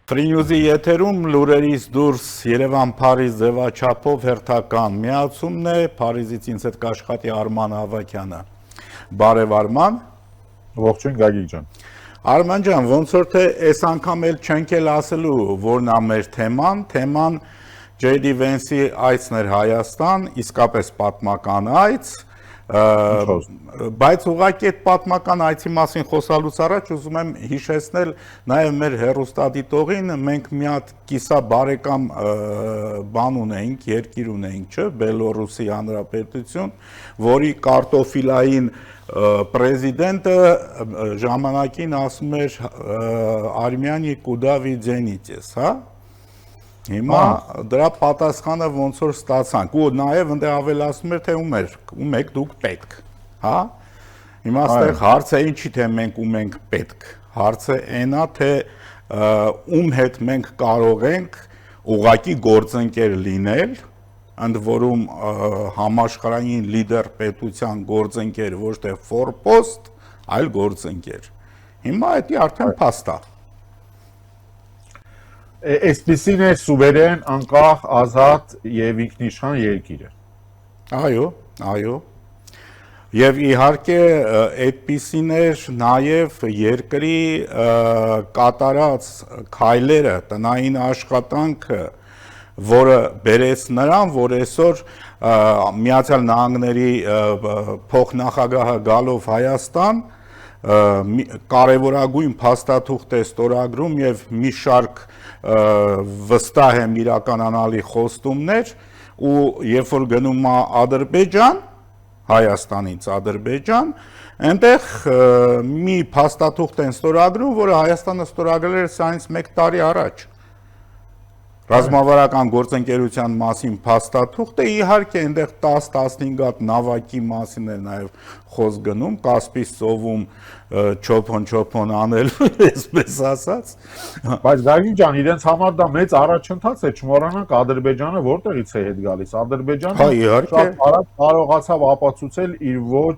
Free News-ի եթերում լուրերից դուրս Երևան-Փարիզ ձևաչափով հերթական միացումն է, Փարիզից ինձ հետ կաշխատի Արման Ավագյանը։ Բարև Արման։ Ողջույն Գագիկ ջան։ Արման ջան, ոնց որ թե այս անգամ էլ չենք էլ ասելու, որն է մեր թեման JD Vance-ի այցն էր Հայաստան, իսկապես պատմական այց, բայց ուղղակի այդ պատմական այցի մասին խոսալուց առաջ ուզում եմ հիշեցնել նաև մեր հեռուստադիտողին, մենք մի հատ կիսա բարեկամ բան ունեինք, երկիր ունեինք, չէ, Բելոռուսի Հանրապետություն, որի կարտոֆիլային պրեզիդենտը ժամանակին ասում էր Արմենիա կուդա վիդենիցես, հա? Հիմա դրա պատասխանը ոնց որ ստացանք, ու նաև ընդ ավելացնում էր, թե ում եք դուք պետք, հա? Հիմա այստեղ հարցը ինչի թե մենք ում ենք պետք, հարցը այնա, թե ում հետ մենք կարող ենք ուղղակի գործընկեր լինել, ընդ որում համաշխարհային լիդեր պետության գործընկեր, ոչ թե ֆորպոստ, այլ գործընկեր։ Հիմա դա արդեն փաստ է։ Այսպիսին է սուվերեն, անկախ, ազատ եւ ինքնիշխան երկիրը։ Այո։ Եվ իհարկե այդպիսին էր նաև երկրի կատարած քայլերը, տնային աշխատանքը, որը բերեց նրան, որ այսօր Միացյալ Նահանգների փոխնախագահը գալով Հայաստան կարևորագույն փաստաթուղթ է ստորագրում եւ մի շարք վստահ եմ իրականանալի խոստումներ ու երբ որ գնում է Ադրբեջան, Հայաստանից Ադրբեջան, այնտեղ մի փաստաթուղթ են ստորագրում, որը Հայաստանը ստորագրել էր սրանից 1 տարի առաջ։ Ռազմավարական գործընկերության մասին փաստաթուղթը, իհարկե այնտեղ 10-15 հատ նավակի մասին է նաև խոսք գնում, Կասպից ծովում չոփոն անելու, այսպես ասած։ Բայց Գագիկ ջան, իրենց համար դա մեծ առաջընթաց է, չմոռանանք Ադրբեջանը որտեղից է հետ գալիս։ Ադրբեջանը շատ արագ կարողացավ ապացուցել իր ոչ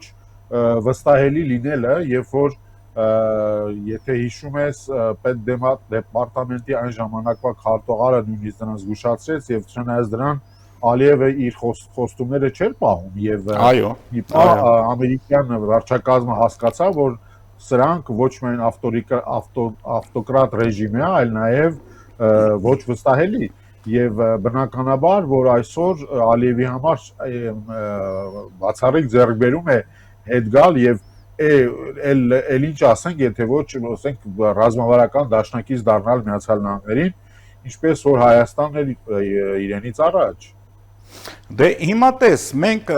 վստահելի լինելը, երբ որ եթե հիշում ես պետդեպարտամենտի այն ժամանակվա քարտուղարը նույնիսկ դրան զգուշացրեց եւ չնայած դրան Ալիևը իր խոստումները չէր պահում եւ ամերիկյան վարչակազմը հասկացավ, որ սրանք ոչ միայն ավտոկրատ ռեժիմ է, այլ նաեւ ոչ վստահելի եւ բնականաբար, որ այսօր Ալիևի համար բացառիկ ձեռքբերում է հետ գալ եւ էլ ինչ ասենք, եթե ոչ ասենք ռազմավարական դաշնակից դառնալ Միացյալ Նահանգներին, ինչպես որ Հայաստանն էր իրենից առաջ։ Դե հիմա տես, մենք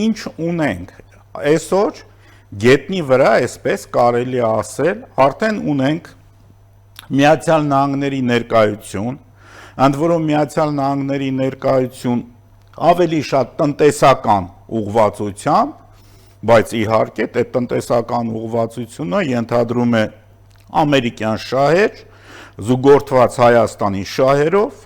ինչ ունենք այսօր գետնի վրա, այսպես կարելի ասել, արդեն ունենք Միացյալ Նահանգների ներկայություն, ընդ որում Միացյալ Նահանգների ներկայություն ավելի շատ տնտեսական ուղղվածությամբ, բայց իհարկե այդ տնտեսական ուղղվածությունը ենթադրում է ամերիկյան շահեր, զուգորդված Հայաստանի շահերով,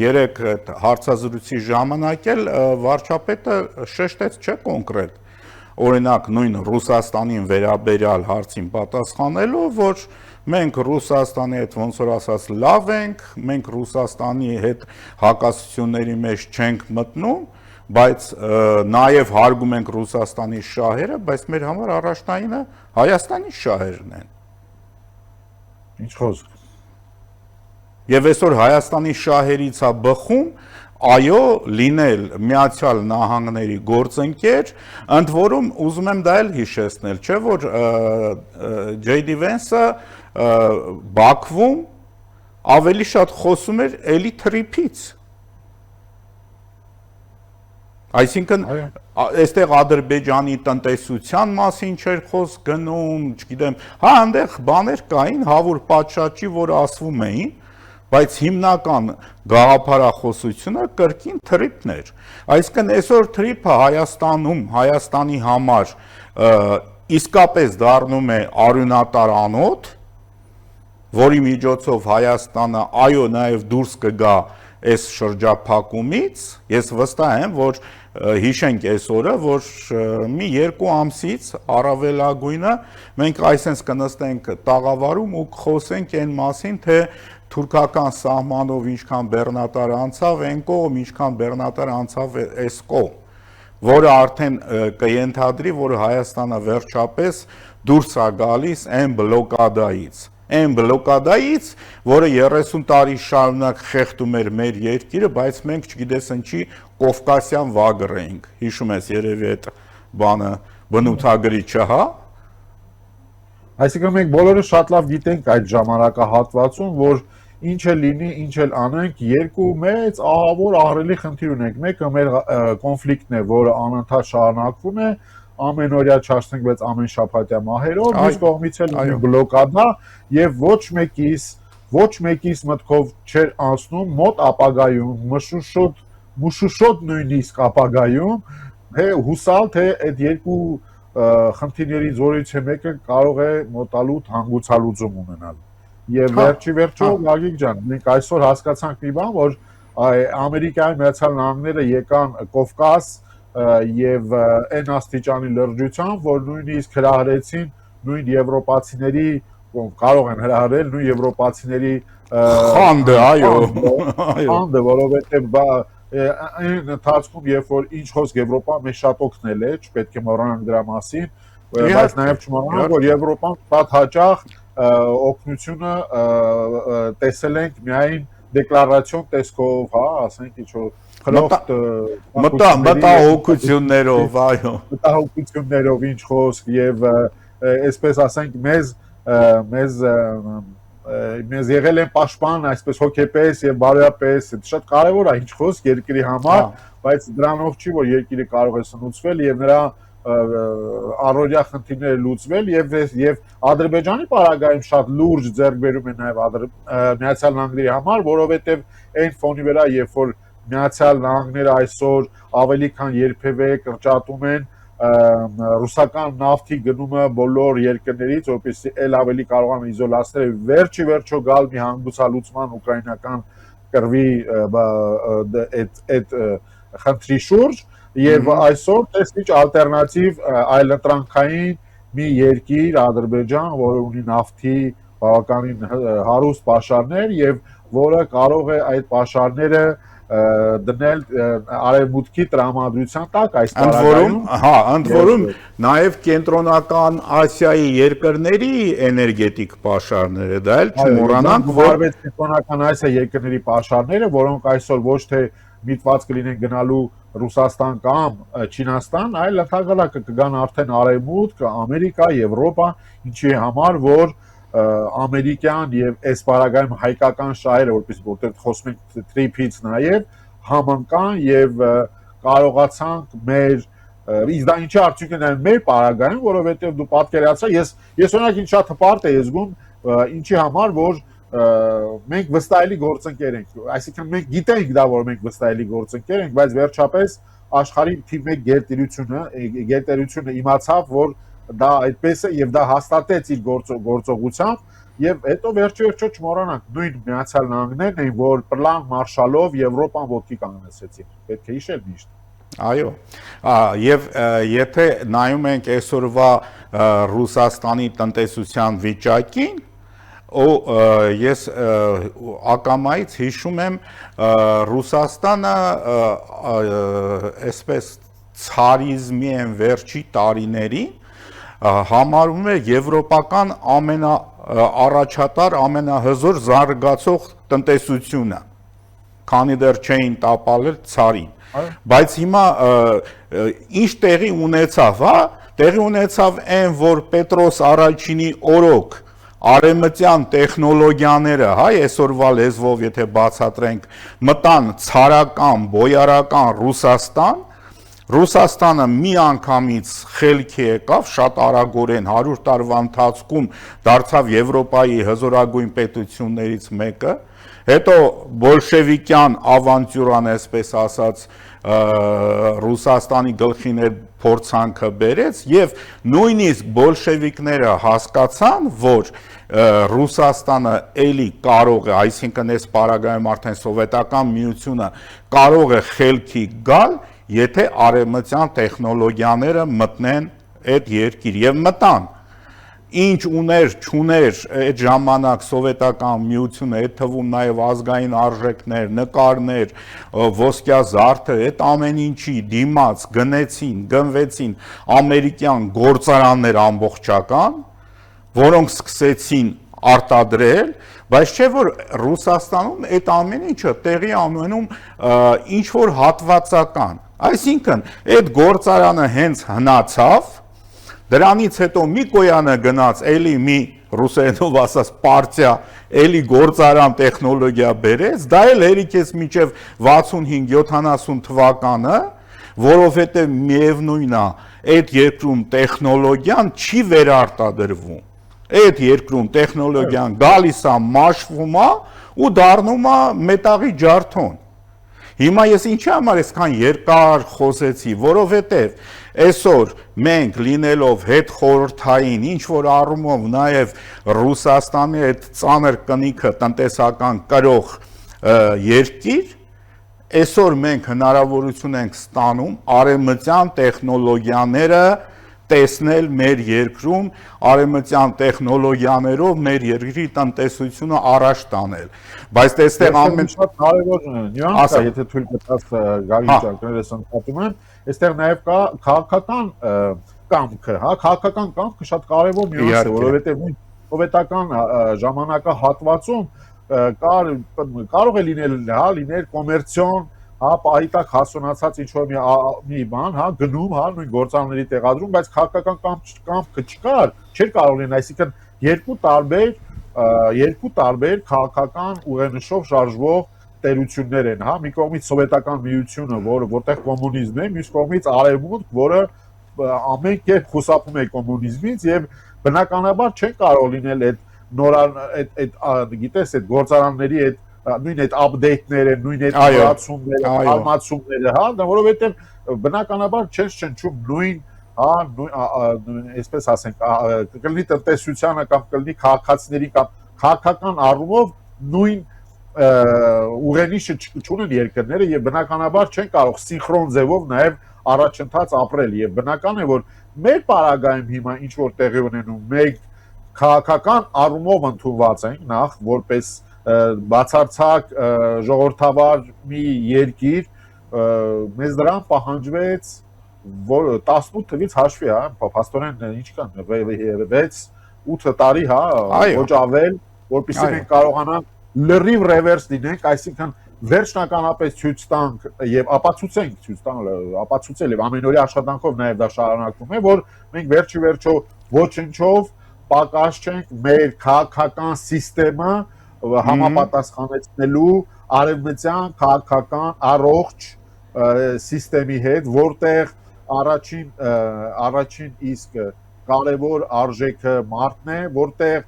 երեք հարցազրույցի ժամանակ էլ վարչապետը շեշտեց չէ կոնկրետ, օրինակ նույն Ռուսաստանին վերաբերյալ հարցին պատասխանելով, որ մենք Ռուսաստանի հետ ոնց որ ասած լավ ենք, մենք Ռուսաստանի հետ հակասությունների մեջ չենք մտնում, բայց նաև հարգում ենք Ռուսաստանի շահերը, բայց մեր համար առաջնայինը Հայաստանի շահերն են։ Ինչ խոսք։ Եվ այսօր Հայաստանի շահերից է բխում, այո, լինել Միացյալ Նահանգների գործընկեր, ընդ որում ուզում եմ դա էլ հիշեցնել, չէ՞ որ JD Vance-ը Բաքվում ավելի շատ խոսում էր էլի թրիփից։ Այսինքն, այստեղ Ադրբեջանի տնտեսության մասին չէր խոսք գնում, չգիտեմ, հա, այնտեղ բաներ կային, հավուր պատշաճի, որ ասվում էին, բայց հիմնական գաղափարախոսությունը կրկին թրիփն էր։ Այսինքն, այսօր թրիփը Հայաստանում, Հայաստանի համար իսկապես դառնում է արյունատար անոթ, որի միջոցով Հայաստանը, այո, նաև դուրս կգա այս շրջափակումից, ես վստահ եմ, որ հիշենք այս օրը, որ մի 2 ամսից առավելագույնը մենք այսպես կնստենք տաղավարում ու կխոսենք այն մասին, թե թուրքական սահմանով ինչքան բեռնատար անցավ այն կողմ, ինչքան բեռնատար անցավ այս կողմ, որը արդեն կենթադրի, որ Հայաստանը վերջապես դուրս է գալիս այն բլոկադայից, որը 30 տարի շարունակ խեղդում էր մեր երկիրը, բայց մենք չգիտես ինչի Կովկասյան վագր էինք, հիշում ես երևի այդ բանը բնութագրիչը, հա? Այսինքն մենք բոլորը շատ լավ գիտենք այդ ժամանակահատվածում, որ ինչ էլ լինի, ինչ էլ անենք, երկու մեծ ահավոր ահռելի խնդիր ունենք։ Մեկը մեր կոնֆլիկտն է, որը անընդհատ շարունակվում է, ամենօրյա չասենք, բայց ամեն շաբաթյա մահերով, մյուս կողմից էլ ունի բլոկադա եւ ոչ մեկիս մտքով չէր անցնում մոտ ապագայում, մշուշոտ նույնիսկ ապագայում, հուսալ թե այդ երկու խնդիրներից որից մեկը կարող է մոտալու հանգուցալուծում ունենալ։ Եվ վերջո Գագիկ ջան, մենք այսօր հասկացանք մի բան, որ Ամերիկայի Միացյալ Նահանգները եկան Կովկաս եւ այն աստիճանի լրջությամբ, որ նույնիսկ հրահրեցին նույն եվրոպացիների, կարող են հրահրել նույն եվրոպացիների խանդը, խանդը, որովհետեւ այն ընթացքում, երբ որ ինչ խոսք Եվրոպա մեզ շատ օգնել է, չպետք է մոռանանք դրա մասին, բայց նաեւ չմոռանանք, որ Եվրոպան շատ հաճախ օգնությունը տեսել ենք միայն դեկլարացիոն տեսքով, հա, ասենք ինչ-որ խլոտ մտահոգություններով, այո, մտահոգություններով ինչ խոսք եւ այսպես ասենք մեզ եղել են պաշտպան այսպես հոգեպես եւ բարոյապես, շատ կարեւոր է ինչ խոսք երկրի համար, բայց դրանով չի որ երկիրը կարող է սնուցվել եւ նրա առօրյա խնդիրները լուծվել եւ Ադրբեջանի պարագայում շատ լուրջ ձեռքբերում է նաեւ Միացյալ Նահանգների համար, որովհետեւ այն ֆոնի վրա, երբ որ Միացյալ Նահանգները այսօր ավելի քան երբևէ կրճատում են ռուսական նավթի գնումը բոլոր երկրներից, որպեսզի ել ավելի կարողան իզոլացնել վերջո գալ մի հանգուցալուծման ուկրաինական կռվի այդ խնդրի շուրջ եւ այսօր տեսնիչ ալտերնատիվ այլընտրանքային մի երկիր Ադրբեջան, որը ունի նավթի բավականին հարուստ պաշարներ եւ որը կարող է այդ պաշարները դնել արևմուտքի տրամադրության տակ այս պարագայում, ընդ որում նաև կենտրոնական Ասիայի երկրների էներգետիկ պաշարները, դա էլ չմոռանանք, որ կենտրոնական Ասիա երկրների պաշարները, որոնք այսօր ոչ թե միտված կլինեն գնալու Ռուսաստան կամ Չինաստան, այլ ընդհանրապես կգան արդեն արևմուտք, Ամերիկա, Եվրոպա, ինչի համար որ ամերիկյան եւ այս պարագայում հայկական շահերը, որտեղ խոսում ենք թրիփից նաեւ համընկան եւ կարողացանք մեր իսկ դա ինչի արդյունք է նաեւ մեր պարագայում, որովհետեւ դու պատկերացրա, ես օրինակ ինչ շատ հպարտ եմ զգում, ինչի համար որ մենք վստահելի գործընկեր ենք, այսինքն մենք գիտենք դա որ մենք վստահելի գործընկեր ենք, բայց վերջապես աշխարհի թիվ 1 գերտերությունը իմացավ, որ դա այդպես է եւ դա հաստատեց իր գործողությամբ եւ հետո վերջո չմոռանանք նույն Միացյալ Նահանգներն էին, որ պլան Մարշալով Եվրոպան ոտքի կանգնեցին, պետք է հիշել միշտ։ Այո, եւ եթե նայում ենք այսօրվա Ռուսաստանի տնտեսության վիճակին, ես ակամայից հիշում եմ Ռուսաստանը այսպես ցարիզմի են վերջի տարիներին համարում է եվրոպական առաջատար ամենահզոր զարգացող տնտեսությունը, քանի դեռ չէին տապալել ցարին, բայց հիմա ինչ տեղի ունեցավ, հա, տեղի ունեցավ այն, որ Պետրոս առաջինի օրոք արևմտյան տեխնոլոգիաները, հա, այսօրվա լեզվով եթե բացատրենք, մտան ցարական, բոյարական Ռուսաստան, Ռուսաստանը մի անգամից խելքի եկավ, շատ արագորեն 100 տարվա ընթացքում դարձավ Եվրոպայի հզորագույն պետություններից մեկը, հետո բոլշևիկյան ավանտյուրան, այսպես ասած, Ռուսաստանի գլխին այդ փորձանքը բերեց եւ նույնիսկ բոլշևիկները հասկացան, որ Ռուսաստանը էլի կարող է, այսինքն այս պարագայում արդեն սովետական միությունը կարող է խելքի գալ, եթե արևմտյան տեխնոլոգիաները մտնեն այդ երկիր եւ մտան։ ինչ ուներ, չուներ այդ ժամանակ սովետական միությունը, այդ թվում նաև ազգային արժեքներ, նկարներ, ոսկյա զարդը, այդ ամեն ինչի դիմաց գնվեցին ամերիկյան գործարաններ ամբողջական, որոնք սկսեցին արտադրել, բայց չէ որ Ռուսաստանում այդ ամեն ինչը տեղի ունենում ինչ որ հատվածական, այսինքն այդ գործարանը հենց հնացավ, դրանից հետո մի կոյանը գնաց, էլի մի ռուսերենով ասած պարտիա, էլի գործարան տեխնոլոգիա բերեց, դա էլ հերիքեց մինչև 65-70 թվականը, որովհետև միևնույնն է, այդ երկրում տեխնոլոգիան չի վերարտադրվում, այդ երկրում տեխնոլոգիան գալիս է, մաշվում է ու դառնում է մետաղի ջարդոն։ Հիմա ես ինչի համար այսքան երկար խոսեցի, որովհետև այսօր մենք լինելով հետ խորհրդային, ինչ որ առումով նաև Ռուսաստանի այդ ծանր կնիքը տնտեսական կրող երկիր, այսօր մենք հնարավորություն ենք ստանում արևմտյան տեխնոլոգիաները տեսնել մեր երկրում, արևմտյան տեխնոլոգիաներով մեր երկրի տնտեսությունը առաջ տանել, բայց այստեղ ամեն շատ կարևոր նյուանս է, եթե թույլ կտաս Գագիկ ջան, կներես ընդհատում եմ, այստեղ նաև կա քաղաքական կամքը, հա, քաղաքական կամքը շատ կարևոր նյուանս է, որովհետև սովետական ժամանակահատվածում կարող է լինել, հա, լինել կոմերցիոն, հա, պահիտակ հասունացած ինչ-որ մի բան, հա, գնում, հա, նույն գործարանների տեղադրում, բայց քաղաքական կամքը չկար, չէր կարող լինել, այսինքն երկու տարբեր քաղաքական ուղենշով շարժվող տերություններ են, հա, մի կողմից սովետական միությունը, որտեղ կոմունիզմ է, մյուս կողմից արևմուտք, որը ամեն կերպ խուսափում է կոմունիզմից եւ բնականաբար չեն կարող լինել այդ գիտես այդ գործարանների այդ նույն այդ update-ները, նույն այդ հարացումները, հարմացումները, հա, որովհետև բնականաբար չես չնչում նույն, հա, այսպես ասենք, կլինի տնտեսությանը կամ կլինի քաղաքացիների կամ քաղաքական առումով նույն ուղենիշը չունեն երկրները եւ բնականաբար չեն կարող սինխրոն ձևով նաեւ առաջընթաց ապրել եւ բնական է որ մեր պարագայում հիմա ինչ որ տեղի ունենում մենք քաղաքական առումով ընդունված ենք նախ որպես բացարձակ ժողովրդավար մի երկիր մեզ դրան պահանջվեց որ 18 թվից հաշվի հա փաստորեն ինչքան 6-8 տարի հա ոչ ավել որպեսզի մենք կարողանանք լրիվ ռևերս լինենք այսինքն վերջնականապես ցույց տանք եւ ապացուցենք ցույց տալ ապացուցել եւ ամենօրյա աշխատանքով նաեւ դա շարունակվում է որ մենք վերջի վերջո ոչնչով պակաս չենք մեր քաղաքական համակարգը համապատասխանեցնելու արևմտյան քաղաքական առողջ համակարգի հետ որտեղ առաջին իսկ կարևոր արժեքը մարդն է որտեղ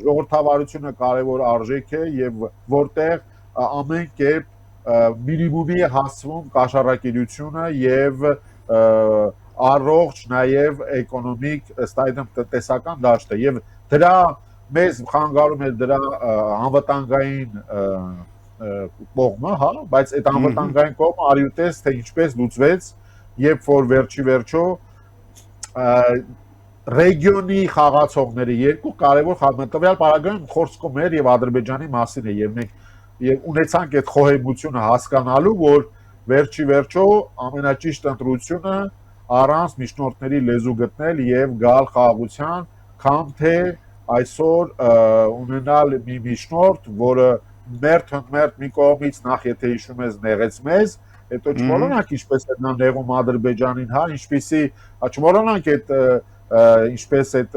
ժողովրդավարությունը կարևոր արժեք է եւ որտեղ ամեն կերպ մինիմումի հասվում կաշառակերությունը եւ առողջ նաեւ էկոնոմիկ ըստ այդմ տնտեսական դաշտը եւ դրա մեզ խանգարում է դրա անվտանգային կողմը, հա, բայց այդ անվտանգային կողմը արի ու տես թե ինչպես լուծվեց, երբ որ վերջի վերջո ռեգիոնի խաղացողների երկու կարևոր խաղացողներ պարագայում խոսքը մեր եւ Ադրբեջանի մասին է եւ մենք եւ ունեցանք այդ խոհեմությունը հասկանալու որ վերջի վերջո ամենաճիշտ ընտրությունը առանց միջնորդների լեզու գտնել եւ գալ խաղաղության կամ թե այսօր ունենալ մի միջնորդ որը մերթ մի կողմից նախ եթե հիշում ես նեղեց մեզ հետո չմոռանանք ինչպես է նա նեղում Ադրբեջանին հա ինչպեսի չմոռանանք այդ ինչպես այդ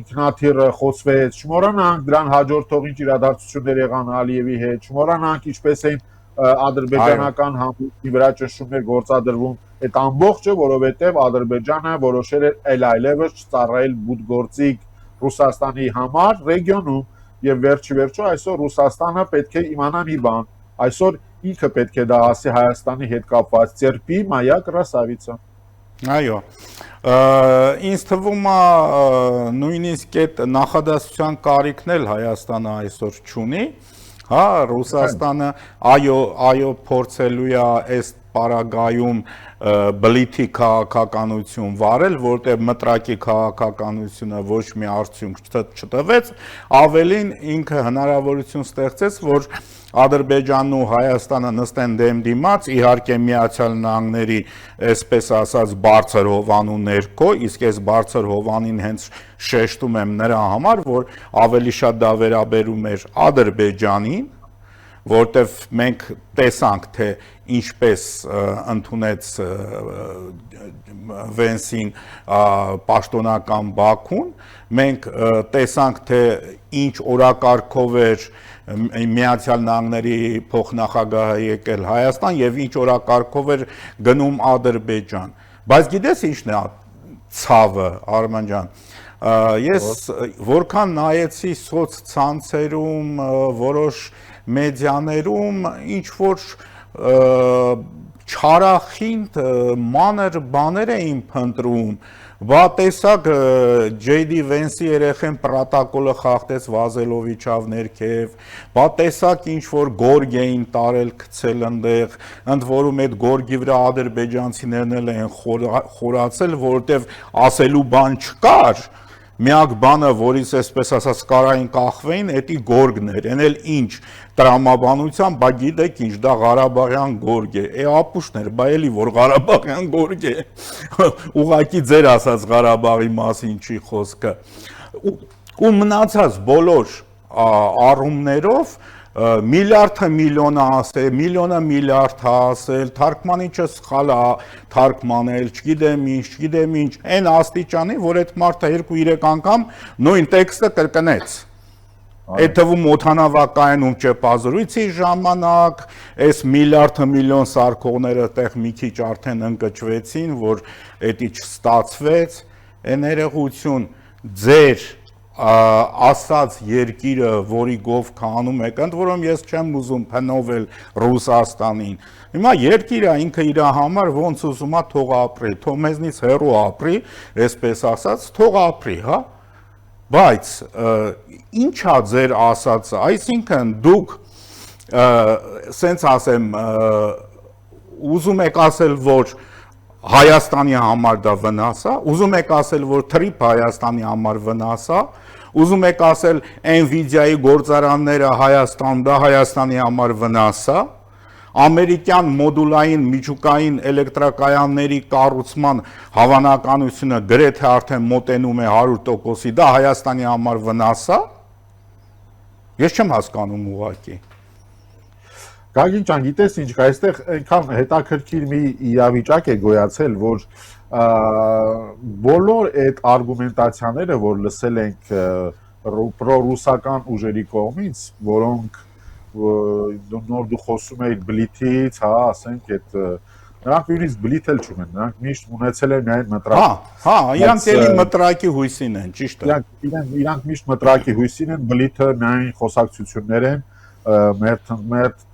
ինքնաթիռը խոցվեց չմոռանանք դրան հաջորդող ինչ իրադարձություններ եղան Ալիևի հետ չմոռանանք ինչպես էին ադրբեջանական համույթի վրա ճնշումներ գործադրվում այդ ամբողջը որովհետև Ադրբեջանը որոշել է այլևս չծառայել բուտգործիկ Ռուսաստանի համար ռեգիոնում եւ վերջի վերջո այսօր Ռուսաստանը պետք է իմանա մի բան այսօր ինքը պետք է դա ասի Հայաստանի հետ կապված ծերպի մայա կրասավիցը այո ինձ թվում է նույնիսկ այդ նախադասության կարիքն էլ Հայաստանը այսօր չունի հա Ռուսաստանը այո փորձելու է այս պարագայում բլիթի քաղաքականություն վարել, որտեղ մտրակի քաղաքականությունը ոչ մի արդյունք չտվեց, ավելին ինքը հնարավորություն ստեղծեց, որ Ադրբեջանն ու Հայաստանը նստեն դեմ դիմաց, իհարկե Միացյալ Նահանգների, այսպես ասած, բարձր հովանու ներքո, իսկ այս բարձր հովանին հենց շեշտում եմ նրա համար, որ ավելի շատ դա վերաբերում էր Ադրբեջանին, որտեվ մենք տեսանք, թե ինչպես ընդունեց Վենսին պաշտոնական Բաքուն, մենք տեսանք, թե ինչ օրակարգով էր Միացյալ Նահանգների փոխնախագահը եկել Հայաստան եւ ինչ օրակարգով էր գնում Ադրբեջան։ Բայց գիտես ինչն է ցավը, Արման ջան, ես որքան նայեցի սոցցանցերում, որոշ մեդիաներում ինչ որ չարախինդ մանր բաներ էին փնտրում, բա տեսակ J.D. Vance-ի երեխեն պրոտոկոլը խախտեց վազելով իջավ ներքև, բա տեսակ ինչ որ գորգ էին տարել գցել այնտեղ, ընդ որում այդ գորգի վրա ադրբեջանցիներն էլ են խորացել, որովհետև ասելու բան չկար, միակ բանը, որից այսպես ասած կարային կախվեին, էդի գորգն էր, են էլ ինչ տրամաբանության, բա գիտեք ինչ, դա Ղարաբաղյան գորգ է, ապուշն էր, բա էլի որ Ղարաբաղյան գորգ է, ուղղակի ձեր ասած Ղարաբաղի մասին չի խոսքը, ու մնացած բոլոր առումներով միլիարդը միլիոնը ասել, միլիոնը միլիարդ ասել, թարգմանիչը սխալ թարգմանել, չգիտեմ ինչ, այն աստիճանի, որ այդ մարդը 2-3 անգամ նույն տեքստը կրկնեց։ Այդ թվում օդանավակայանում ճեպազրույցի ժամանակ, այս միլիարդը միլիոն սարքողները տեղ մի քիչ արդեն ընկճվեցին, որ էդի չստացվեց, այն երեղություն ձեր ասած երկիրը, որի գով քանում եք, ընդ որում ես չեմ ուզում փնովել Ռուսաստանին, հիմա երկիրը ինքը իր համար ոնց ուզում է թող ապրի, թող մեզնից հեռու ապրի, այսպես ասած, թող ապրի, հա, բայց ինչա ձեր ասածը, այսինքն դուք, սենց ասեմ, ուզում եք ասել, որ Հայաստանի համար դա վնաս է, ուզում եք ասել, որ թրիփ Հայաստանի համար վնաս է, ուզում եք ասել Nvidia-ի գործարանները Հայաստան, դա Հայաստանի համար վնաս է, ամերիկյան մոդուլային միջուկային էլեկտրակայանների կառուցման հավանականությունը գրեթե արդեն մոտենում է 100%-ի, դա Հայաստանի համար վնաս է, ես չեմ հասկանում ուղղակի։ Գագին ջան, գիտես ինչ, այստեղ այնքան հետաքրքիր մի իրավիճակ է գոյացել, որ բոլոր այդ արգումենտացիաները, որ լսել ենք պրոռուսական ուժերի կողմից, որոնք նոր դու խոսում էիր բլիթից, հա, ասենք այդ նրանք նույնիսկ բլիթ էլ չունեն, նրանք միշտ ունեցել են միայն մտրակ։ Հա, իրանք էլի մտրակի հույսին են, ճիշտ է։ Իրանք միշտ մտրակի հույսին են, բլիթը միայն խոսակցություններ են, մեր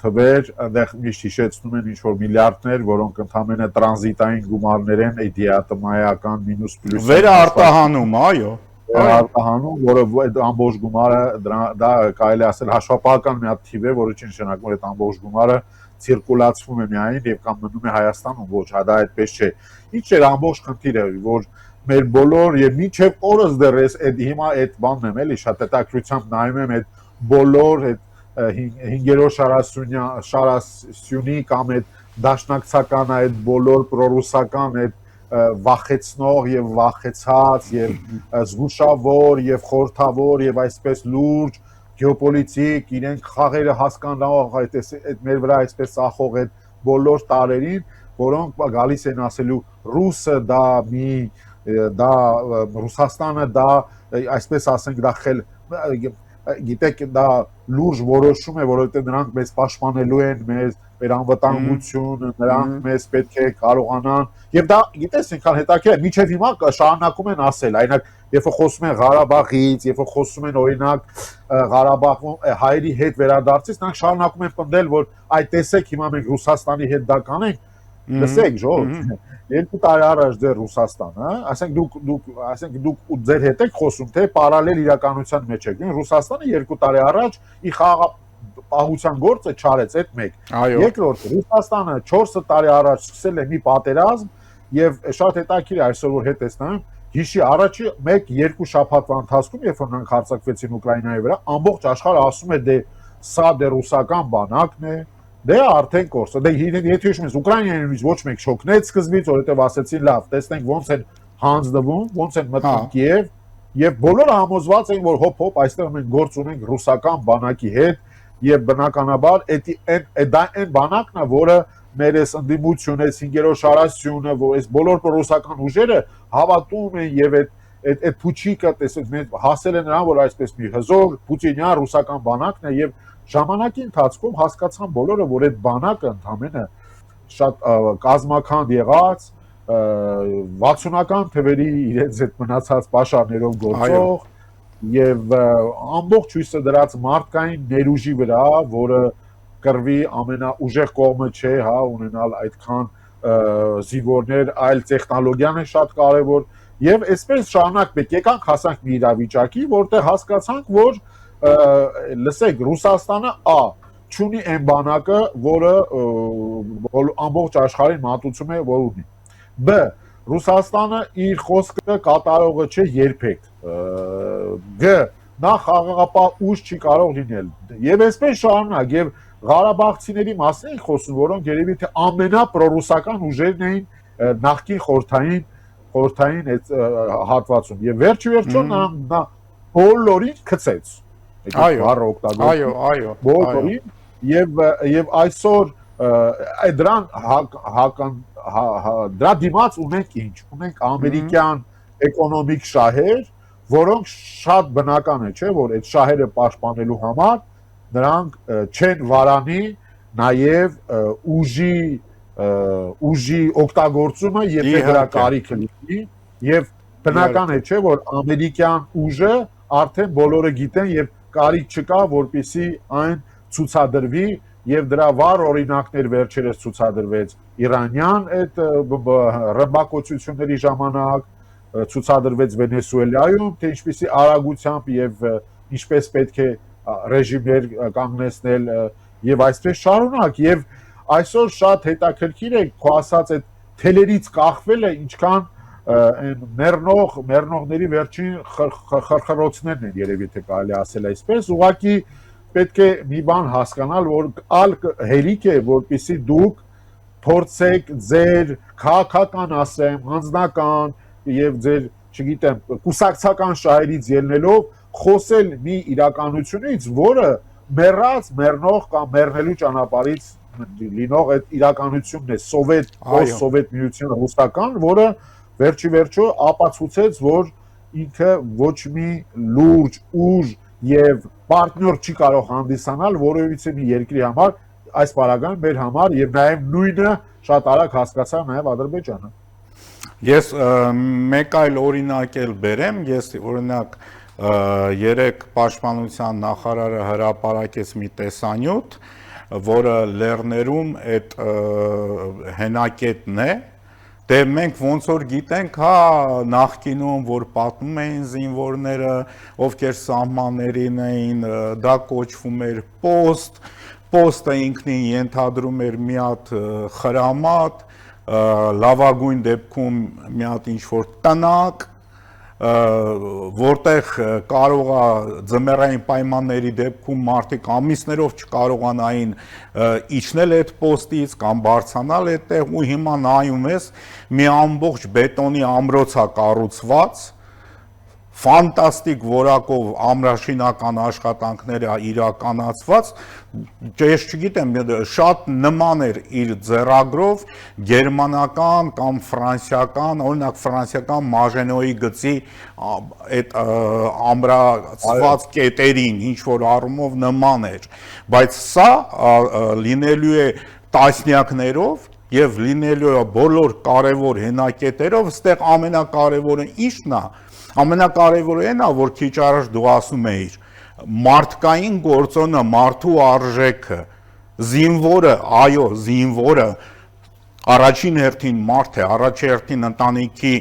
թվեր, այնտեղ միշտ հիշեցնում են ինչ-որ միլիարդներ, որոնք ընդամենը տրանզիտային գումարներ են, իդիատմայական մինուս պլյուս։ Վերարտահանում, այո։ Վերարտահանում, որը այդ ամբողջ գումարը, դա կարելի ասել հաշվապահական մի հատ թիվ է, որը չի նշանակում, որ այդ ամբողջ գումարը ցիրկուլացվում է միայն եւ կամ մնում է Հայաստանում, ոչ, դա այդպես չէ։ Ինչ էր ամբողջ խնդիրը, որ մեր բոլոր եւ մինչեւ օրս դեռ այդ հիմա այդ բանն եմ էլի շատ հետաքրությամբ նայում եմ այդ բոլոր այդ 5-րդ շարասյունի կամ այդ դաշնակցական այդ բոլոր պրոռուսական այդ վախեցնող եւ վախեցած եւ զգուշավոր եւ խորթավոր եւ այսպես լուրջ գեոպոլիտիկ իրենք խաղերը հասկանալով այդ մեր վրա այսպես ախող այդ բոլոր տարերին, որոնք գալիս են ասելու ռուսը դա Ռուսաստանը դա այսպես ասենք դա գիտեք դա լուրջ որոշում է, որովհետև նրանք մեզ պաշտպանելու են, մեր անվտանգությունը, նրանք մեզ պետք է կարողանան, եւ դա գիտես ինքան հետաքրքիր է, մինչեւ հիմա շարունակում են ասել, այնակ երբ որ խոսում են Ղարաբաղից, երբ որ խոսում են օրինակ Ղարաբաղում հայերի հետ վերադարձից, նրանք շարունակում են պնդել, որ այ տեսեք հիմա մենք Ռուսաստանի հետ դա կանենք, լսեք ժողովուրդ 2 տարի առաջ ձեր Ռուսաստանը, ասենք դուք ձեր հետ եք խոսում, թե պարալել իրականության մեջ եք։ Ռուսաստանը 2 տարի առաջ իր պահության գործը չարեց, այդ մեկ։ Այո։ Երկրորդ, Ռուսաստանը 4 տարի առաջ սկսել է մի պատերազմ եւ շատ հետաքրքիր է այսօր որ հետ ես նայում, հիշի առաջի 1-2 շաբաթվա ընթացքում, երբ որ նրանք հարձակվեցին Ուկրաինայի վրա, ամբողջ աշխարհը ասում է դե սա դե ռուսական բանակն է, դե արդեն կորսը, դե եթե հիշում ես Ուկրաինային ոչ մեկ չօգնեց սկզբից, որովհետեւ ասեցին լավ, տեսնենք ոնց են հանձնվում, ոնց են մտնում Կիև, եւ բոլորը համոզված էին, որ հոп այստեղ մենք գործ ունենք ռուսական բանակի հետ, եւ բնականաբար դա այն բանակն է, որը մեր այս ընդդիմությունը, 5-րդ շարասյունը, որ այս բոլոր ռուսական ուժերը հավատում են եւ այդ փուչիկը տեսեք մենք հասել են նրան, որ այսպես մի հզոր պուտինյան ռուսական բանակն է եւ ժամանակի ընթացքում հասկացան բոլորը, որ այդ բանակը ընդհանրապես շատ կազմական եղած 60-ական թվերի իրենց այդ մնացած պաշարներով գործող եւ ամբողջ հույսը դրած մարդկային ներուժի վրա, որը կրվի ամենաուժեղ կողմը չէ, հա, ունենալ այդքան զինվորներ, այլ տեխնոլոգիան է շատ կարևոր եւ այսպես շարունակվեք, եկանք հասանք մի իրավիճակի, որտեղ հասկացանք, որ լսեք, Ռուսաստանը չունի այն բանակը, որը ամբողջ աշխարհին մատուցում է, որ ունի։ B. Ռուսաստանը իր խոսքը կատարողը չէ երբեք։ G. Նա խաղաղապահ ուժ չի կարող լինել։ Եվ այսպես շարունակ, եւ Ղարաբաղցիների մասին ենք խոսում, որոնք երևի թե ամենապրոռուսական ուժերն էին նախկին խորհրդային այդ հատվածում։ Եւ վերջիվերջո նա բոլորին գցեց։ Այո։ Բոլորին եւ այսօր դրա դիմաց ունենք ինչ։ Ունենք ամերիկյան էկոնոմիկ շահեր, որոնք շատ բնական է, չէ՞, որ այդ շահերը պաշտպանելու համար նրանք չեն վարանի նաև ուժի օգտագործումը, եթե դրա կարիքը լինի, եւ բնական է, չէ՞, որ ամերիկյան ուժը արդեն բոլորը գիտեն եւ կարիք չկա, որպեսզի այն ցուցադրվի եւ դրա վառ օրինակներ վերջերս ցուցադրվեց իրանյան այդ ռմբակոծությունների ժամանակ, ցուցադրվեց Վենեսուելայում, թե ինչպեսի արագությամբ եւ ինչպես պետք է ռեժիմներ կանգնեցնել եւ այսպես շարունակ եւ այսօր շատ հետաքրքիր է քո ասած այդ թելերից կախվելը ինչքան այն մեռնողների վերջին խրխրոցներն են երևի թե կարելի ասել այսպես ուղղակի պետք է մի բան հասկանալ որ հերիք է որպեսզի դուք փորձեք ձեր քաղաքական ասեմ անձնական եւ ձեր չգիտեմ կուսակցական շահերից ելնելով խոսել մի իրականությունից, որը մեռնող կամ մեռնելու ճանապարհից լինող այդ իրականությունն է, սովետ միության ռուսական, որը վերջի վերջո ապացուցեց, որ ինքը ոչ մի լուրջ ուժ եւ պարտներ չի կարող հանդիսանալ որևիցե մի երկրի համար, այս պարագայում մեր համար եւ նաեւ նույնը շատ արագ հասկացա նաեւ Ադրբեջանը։ Ես մեկ այլ օրինակ էլ բերեմ, ես օրինակ երեք պաշտպանության նախարարը հրապարակեց մի տեսանյութ, որը լեռներում այդ հենակետն է, դե մենք ոնց որ գիտենք, հա, նախկինում, որ պատմում էին զինվորները, ովքեր սահմաններին էին, դա կոչվում էր պոստը ինքնին ենթադրում էր մի հատ խրամատ, լավագույն դեպքում մի հատ ինչ-որ տնակ, որտեղ կարող է ձմեռային պայմանների դեպքում մարդիկ ամիսներով չկարողանային իջնել այդ պոստից կամ բարձրանալ այդտեղ ու հիմա նայում ես մի ամբողջ բետոնի ամրոց է կառուցված ֆանտաստիկ որակով ամրաշինական աշխատանքներ է իրականացված, ես չգիտեմ, շատ նման էր իր ձեռագրով գերմանական կամ ֆրանսիական, օրինակ ֆրանսիական Մաժենոյի գծի այդ ամրացված կետերին, ինչ որ առումով նման էր, բայց սա լինելու է տասնյակներով եւ լինելու է բոլոր կարևոր հենակետերով, այստեղ ամենակարևորը ի՞նչն է Ամենակարևորը այն է, որ քիչ առաջ դու ասում էիր, մարդկային գործոնը, մարդու արժեքը, զինվորը, այո, զինվորը առաջին հերթին մարդ է, առաջին հերթին ընտանիքի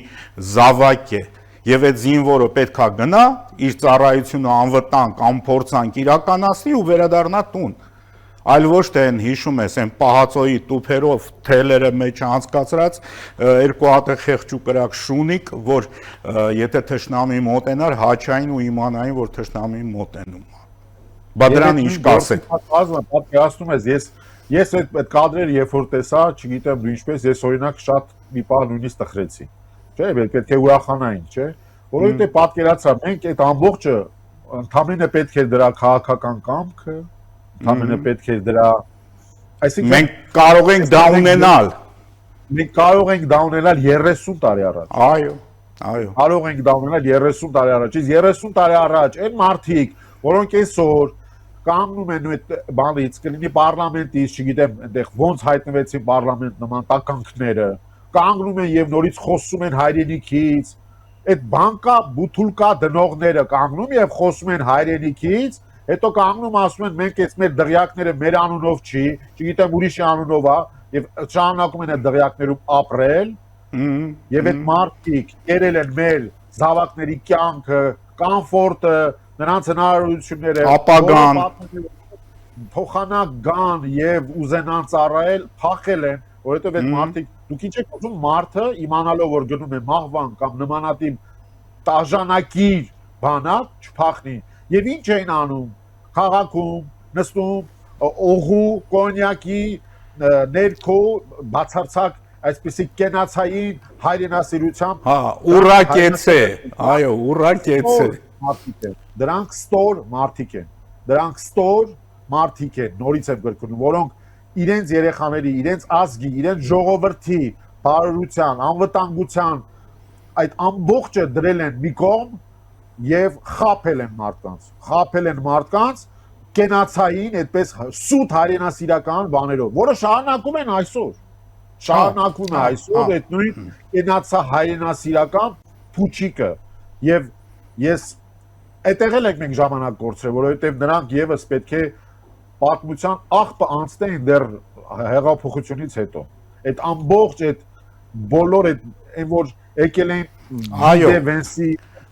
զավակ է, եւ այդ զինվորը պետք է գնա, իր ծառայությունը անվտանգ, անփորձանք իրականացնի ու վերադառնա տուն։ այլ ոչ թե են հիշում ես այն պահածոյի տուփերով թելերը մեջ անցկացրած երկու հատ խեղճ ու կրակ շունիկ, որ եթե թշնամի մոտենար, հաչային ու իմանային, որ թշնամի մոտենում է։ Բա դրան ինչ կասեք։ Պատկերացնում ես, ես այդ կադրերը երբ որ տեսա, չգիտեմ դու ինչպես, ես օրինակ շատ մի բան նույնիսկ տխրեցի։ Չէ, պետք է ուրախանային, չէ։ Որովհետեւ պատկերացրա, մենք այդ ամբողջը ընդամենը պետք է դրա քաղաքական կամքը, ընդամենը պետք է դրա, այսինքն մենք կարող ենք դա ունենալ։ Մենք կարող ենք դա ունենալ 30 տարի առաջ։ Այո, այո։ Կարող ենք դա ունենալ 30 տարի առաջ։ Իսկ 30 տարի առաջ այն մարդիկ, որոնք այսօր կանգնում են այդ բանից, կլինի պարլամենտից, չգիտեմ, այնտեղ ոնց հայտնվեցին պարլամենտ նման տականքները, կանգնում են եւ նորից խոսում են հայրենիքից, այդ բանկա բութուլկա դնողները կանգնում եւ խոսում են հայրենիքից, հետո կանգնում ասում են մենք այս մեր դղյակները մեր անունով չի, չգիտեմ ուրիշի անունով է եւ շարունակում են այդ դղյակներում ապրել, եւ այդ մարդիկ կերել են մեր զավակների կյանքը, կոմֆորտը, նրանց հնարավորությունները ապագան փոխանակ գան եւ ուզենան ծառայել, փախել են, որովհետեւ այդ մարդիկ դուք ինչ եք ուզում մարդը իմանալով որ գնում է մահվան կամ նմանատիպ տաժանակիր բանակ չփախնի եւ ինչ էին անում քաղաքում նստում օղու կոնյակի ներքո բացարձակ այսպեսի կենացային հայրենասիրությամբ ուրակեցե այո ուրակեցե մարդիկ են դրանք ստոր մարդիկ են դրանք ստոր մարդիկ են նորից եմ գրկնում որոնք իրենց երեխաների իրենց ազգի իրենց ժողովրդի բարօրության անվտանգության այդ ամբողջը դրել են մի կողմ եւ խաբել են մարդկանց կենացային այդպես սուտ հայրենասիրական բաներով որը շարունակում են այսօր այդ նույն կենացա հայրենասիրական փուչիկը եւ ես այդտեղ էլ եք մենք ժամանակ կորցրել, որովհետև նրանք եւս պետք է պատմության աղբը անցնեն դեռ հեղափոխությունից հետո։ Այդ ամբողջ այդ բոլոր այդ որ եկել են Դևենսի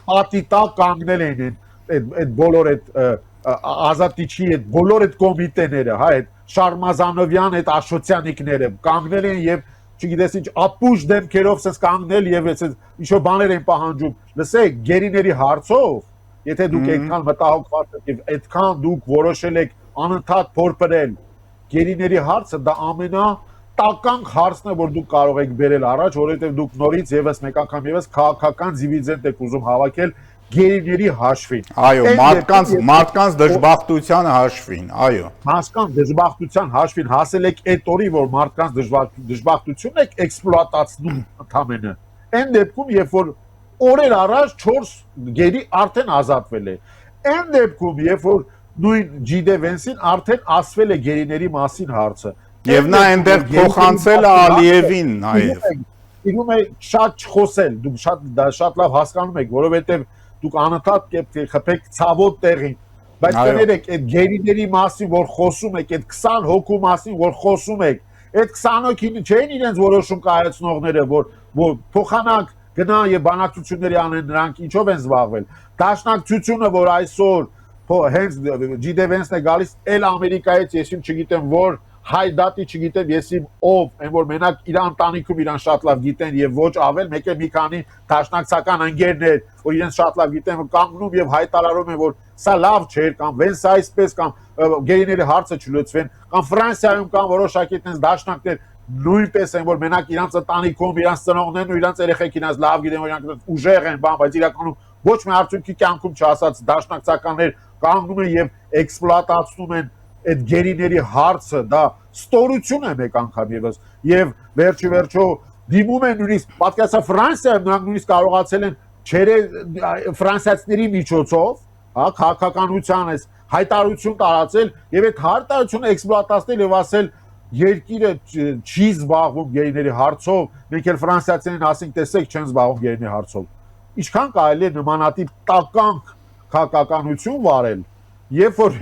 պատիտա կանգնել են այդ բոլոր այդ ազատիչի այդ բոլոր այդ կոմիտեները, հա, այդ Շարմազանովյան այդ Աշոտյանիկները կանգնել են եւ չգիտես ինչ ապուշ դեմքերով sense կանգնել եւ ինչ որ բաներ են պահանջում։ Լսեք, գերիների հարցով Եթե դուք այդքան մտահոգված եք եւ այդքան դուք որոշել եք անընդհատ փորփրել գերիների հարցը, դա ամենատականք հարցն է, որ դուք կարող եք բերել առաջ, որովհետեւ դուք նորից եւս մեկ անգամ եւս քաղաքական դիվիդենդ եք ուզում հավաքել գերիների հաշվին։ Այո, մարդկանց դժբախտության հաշվին, այո։ Մարդկանց դժբախտության հաշվին հասել եք այդ օրի, որ մարդկանց դժբախտությունն եք էքսպլուատացնում ընդամենը։ Այն դեպքում, երբ որ օրեր առաջ 4 գերի արդեն ազատվել է։ Այն դեպքում, երբ որ նույն Ջիդե Վենսին արդեն ասվել է գերիների մասին հարցը։ Եվ նա այնտեղ փոխանցել է Ալիևին նաև։ Իրում է շատ չխոսել, դուք շատ լավ հասկանում եք, որովհետև դուք անընդհատ կխփեք ցավոտ տեղին։ Բայց կներեք, այդ գերիների մասին, որ խոսում եք, այդ 20 հոգու մասին, որ խոսում եք, այդ 20 հոգին չեն իրենց որոշում կայացնողները, որ փոխանակ գնա եւ բանակցությունների անեն նրանք ինչով են զբաղվել դաշնակցությունը որ այսօր հենց Ջիդևենսն է գալիս էլ ամերիկայից ես չգիտեմ որ հայ դատի չգիտեմ եսի ով այն որ մենակ իր ընտանիքում իրան շատ լավ գիտեն եւ ոչ ավել մեկ է մի քանի դաշնակցական ընկերներ որ իրենց շատ լավ գիտեն կանգնում եւ հայտարարում են որ սա լավ չէր կամ վենսը այսպես կամ գերիների հարցը չլուծվեն կամ Ֆրանսիայում կան որոշակի այդպես դաշնակներ նույնպես են որ մենակ իրանց ընտանիքում իրանց ծնողներն ու իրանց երեխեք իրանց լավ գիտեն որ իրանք ուժեղ են բան բայց իրականում ոչ մի արդյունքի կյանքում չասած դաշնակցականներ կանգնում են եւ էքսպլուատացնում են այդ գերիների հարցը դա ստորություն է մեկ անգամ եւս եւ վերջո դիմում են նույնիսկ պատկասա Ֆրանսիայում նրանք նույնիսկ կարողացել են չերը ֆրանսիացիների միջոցով հա քաղաքականության այս հայտարարություն տարածել եւ այդ հայտարարությունը էքսպլուատացնել եւ ասել երկիրը չի զբաղվում գերիների հարցով, մենք էլ ֆրանսիացիներին ասենք տեսեք չեն զբաղվում գերիների հարցով։ Ինչքան կարելի է նմանատիպ տականք քաղաքականություն վարել, երբ որ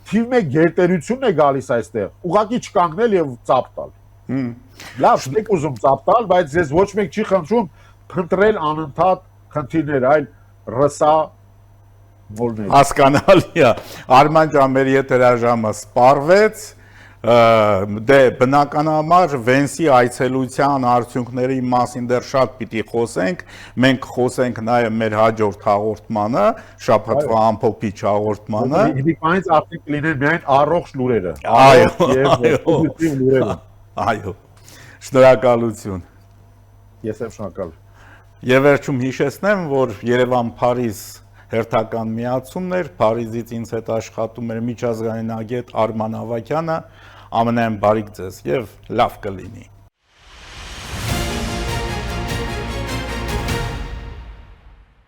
թիվ 1 գերտերությունն է գալիս այստեղ, ուղղակի չկանգնել եւ ծափ տալ։ Լավ, չեք ուզում ծափ տալ, բայց ես ոչ մեկ չի խնդրում փնտրել անընդհատ խնդիրներ, այլ ռսա մոլներ։ Հասկանալի է։ Արման ջան, մեր եթերաժամը սպառվեց։ Դե բնականաբար Վենսի այցելության արդյունքների մասին դեռ շատ պիտի խոսենք, մենք խոսենք նաև մեր հաջորդ հաղորդմանը, շաբաթվա ամփոփիչ հաղորդմանը։ Իդիքայից արդեն կլինեն միայն առողջ լուրերը։ Այո։ Շնորհակալություն։ Ես եմ շնորհակալ։ Եվ վերջում հիշեցնեմ, որ Երևան-Փարիզ հերթական միացումն էր, Փարիզից ինձ հետ աշխատում էր միջազգային ագետ Արման Ավագյանը, ամենայն բարիք ձեզ եւ լավ կլինի։